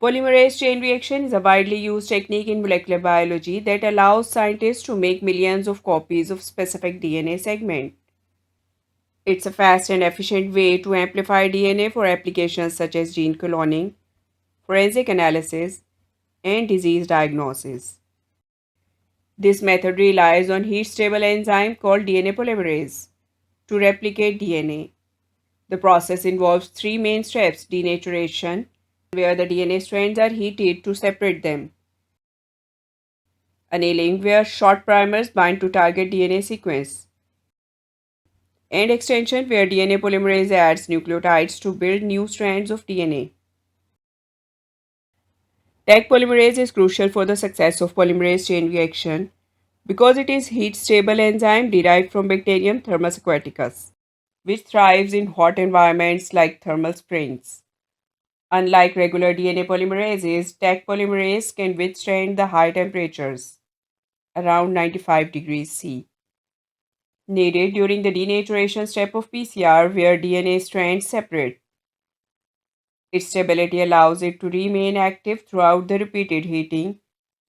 Polymerase chain reaction is a widely used technique in molecular biology that allows scientists to make millions of copies of specific DNA segment. It's a fast and efficient way to amplify DNA for applications such as gene cloning, forensic analysis, and disease diagnosis. This method relies on heat-stable enzyme called DNA polymerase to replicate DNA. The process involves three main steps: denaturation, where the DNA strands are heated to separate them; annealing, where short primers bind to target DNA sequence; and extension, where DNA polymerase adds nucleotides to build new strands of DNA. Taq polymerase is crucial for the success of polymerase chain reaction because it is heat-stable enzyme derived from Bacterium thermus aquaticus, which thrives in hot environments like thermal springs. Unlike regular DNA polymerases, Taq polymerase can withstand the high temperatures, around 95 degrees C, needed during the denaturation step of PCR where DNA strands separate. Its stability allows it to remain active throughout the repeated heating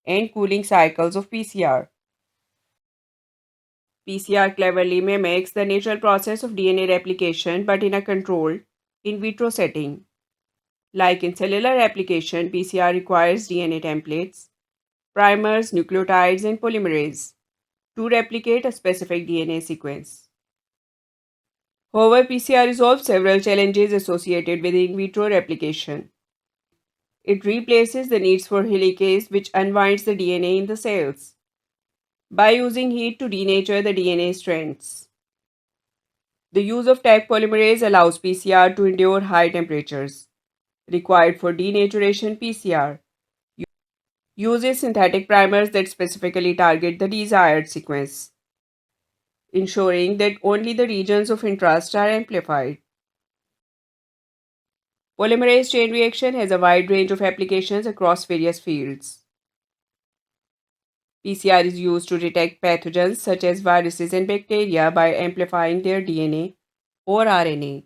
and cooling cycles of PCR. PCR cleverly mimics the natural process of DNA replication but in a controlled, in vitro setting. Like in cellular replication, PCR requires DNA templates, primers, nucleotides, and polymerase to replicate a specific DNA sequence. However, PCR resolves several challenges associated with in vitro replication. It replaces the needs for helicase, which unwinds the DNA in the cells, by using heat to denature the DNA strands. The use of Taq polymerase allows PCR to endure high temperatures required for denaturation. PCR uses synthetic primers that specifically target the desired sequence, ensuring that only the regions of interest are amplified. Polymerase chain reaction has a wide range of applications across various fields. PCR is used to detect pathogens such as viruses and bacteria by amplifying their DNA or RNA.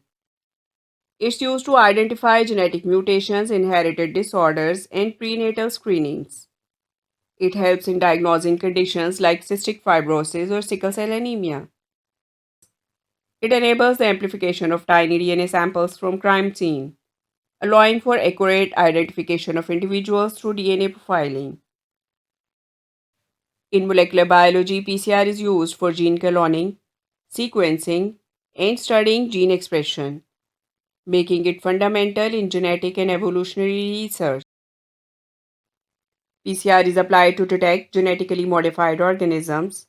It's used to identify genetic mutations, inherited disorders, and prenatal screenings. It helps in diagnosing conditions like cystic fibrosis or sickle cell anemia. It enables the amplification of tiny DNA samples from crime scene, allowing for accurate identification of individuals through DNA profiling. In molecular biology, PCR is used for gene cloning, sequencing, and studying gene expression, making it fundamental in genetic and evolutionary research. PCR is applied to detect genetically modified organisms,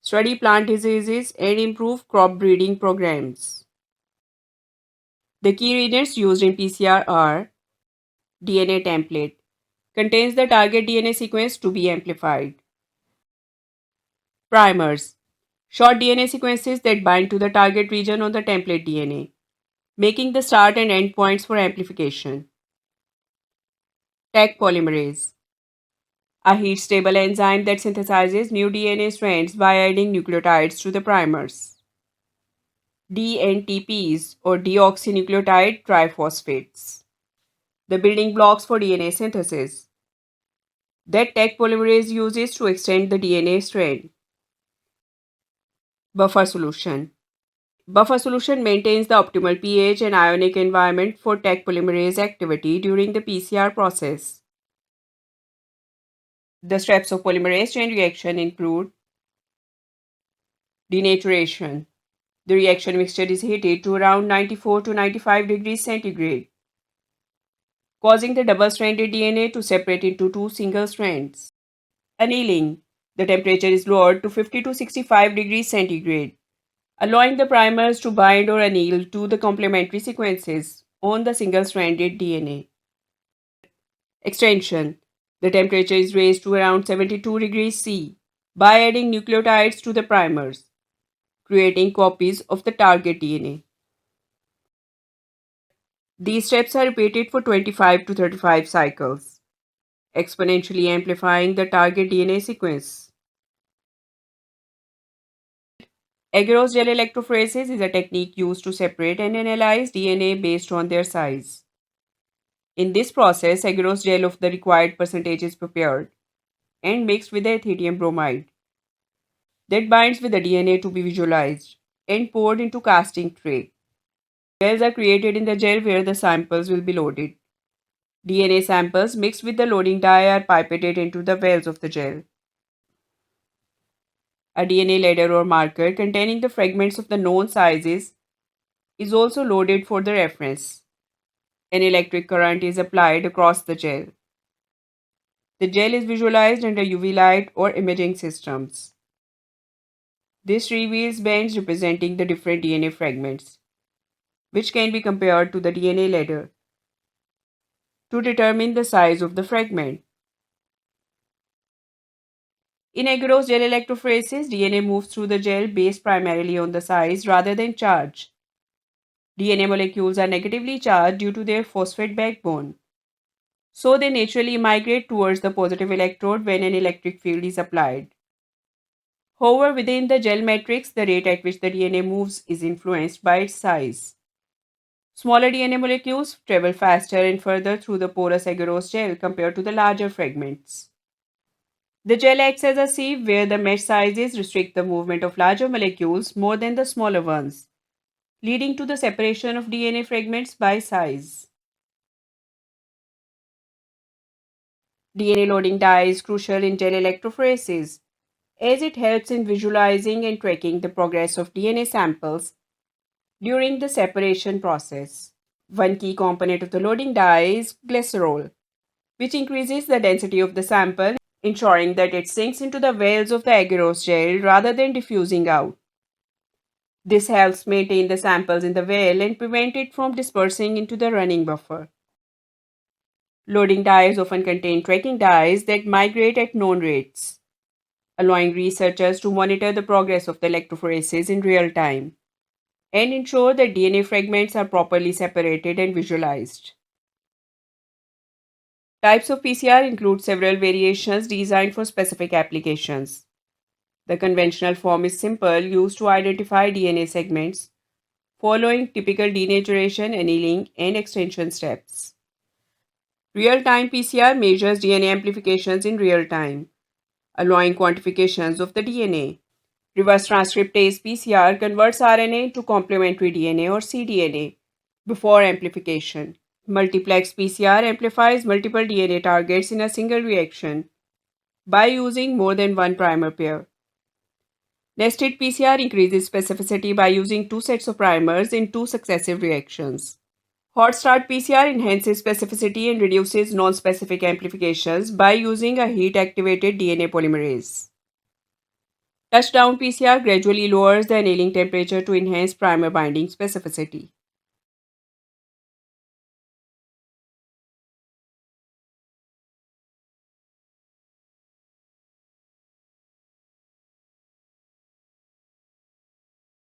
study plant diseases, and improve crop breeding programs. The key reagents used in PCR are: DNA template contains the target DNA sequence to be amplified. Primers, short DNA sequences that bind to the target region on the template DNA, making the start and end points for amplification. Taq polymerase, a heat-stable enzyme that synthesizes new DNA strands by adding nucleotides to the primers. DNTPs or deoxynucleotide triphosphates, the building blocks for DNA synthesis that Taq polymerase uses to extend the DNA strand. Buffer solution. Buffer solution maintains the optimal pH and ionic environment for Taq polymerase activity during the PCR process. The steps of polymerase chain reaction include denaturation. The reaction mixture is heated to around 94 to 95 degrees centigrade, causing the double-stranded DNA to separate into two single strands. Annealing. The temperature is lowered to 50 to 65 degrees centigrade, allowing the primers to bind or anneal to the complementary sequences on the single-stranded DNA. Extension. The temperature is raised to around 72 degrees C by adding nucleotides to the primers, creating copies of the target DNA. These steps are repeated for 25 to 35 cycles, exponentially amplifying the target DNA sequence. Agarose gel electrophoresis is a technique used to separate and analyze DNA based on their size. In this process, agarose gel of the required percentage is prepared and mixed with the ethidium bromide that binds with the DNA to be visualized and poured into casting tray. Wells are created in the gel where the samples will be loaded. DNA samples mixed with the loading dye are pipetted into the wells of the gel. A DNA ladder or marker containing the fragments of the known sizes is also loaded for the reference. An electric current is applied across the gel. The gel is visualized under UV light or imaging systems. This reveals bands representing the different DNA fragments, which can be compared to the DNA ladder to determine the size of the fragment. In agarose gel electrophoresis, DNA moves through the gel based primarily on the size rather than charge. DNA molecules are negatively charged due to their phosphate backbone, so they naturally migrate towards the positive electrode when an electric field is applied. However, within the gel matrix, the rate at which the DNA moves is influenced by its size. Smaller DNA molecules travel faster and further through the porous agarose gel compared to the larger fragments. The gel acts as a sieve where the mesh sizes restrict the movement of larger molecules more than the smaller ones, leading to the separation of DNA fragments by size. DNA loading dye is crucial in gel electrophoresis as it helps in visualizing and tracking the progress of DNA samples during the separation process. One key component of the loading dye is glycerol, which increases the density of the sample, ensuring that it sinks into the wells of the agarose gel rather than diffusing out. This helps maintain the samples in the well and prevent it from dispersing into the running buffer. Loading dyes often contain tracking dyes that migrate at known rates, allowing researchers to monitor the progress of the electrophoresis in real time and ensure that DNA fragments are properly separated and visualized. Types of PCR include several variations designed for specific applications. The conventional form is simple, used to identify DNA segments, following typical denaturation, annealing, and extension steps. Real time PCR measures DNA amplifications in real time, allowing quantifications of the DNA. Reverse transcriptase PCR converts RNA to complementary DNA or cDNA before amplification. Multiplex PCR amplifies multiple DNA targets in a single reaction by using more than one primer pair. Nested PCR increases specificity by using two sets of primers in two successive reactions. Hot start PCR enhances specificity and reduces non-specific amplifications by using a heat-activated DNA polymerase. Touchdown PCR gradually lowers the annealing temperature to enhance primer binding specificity.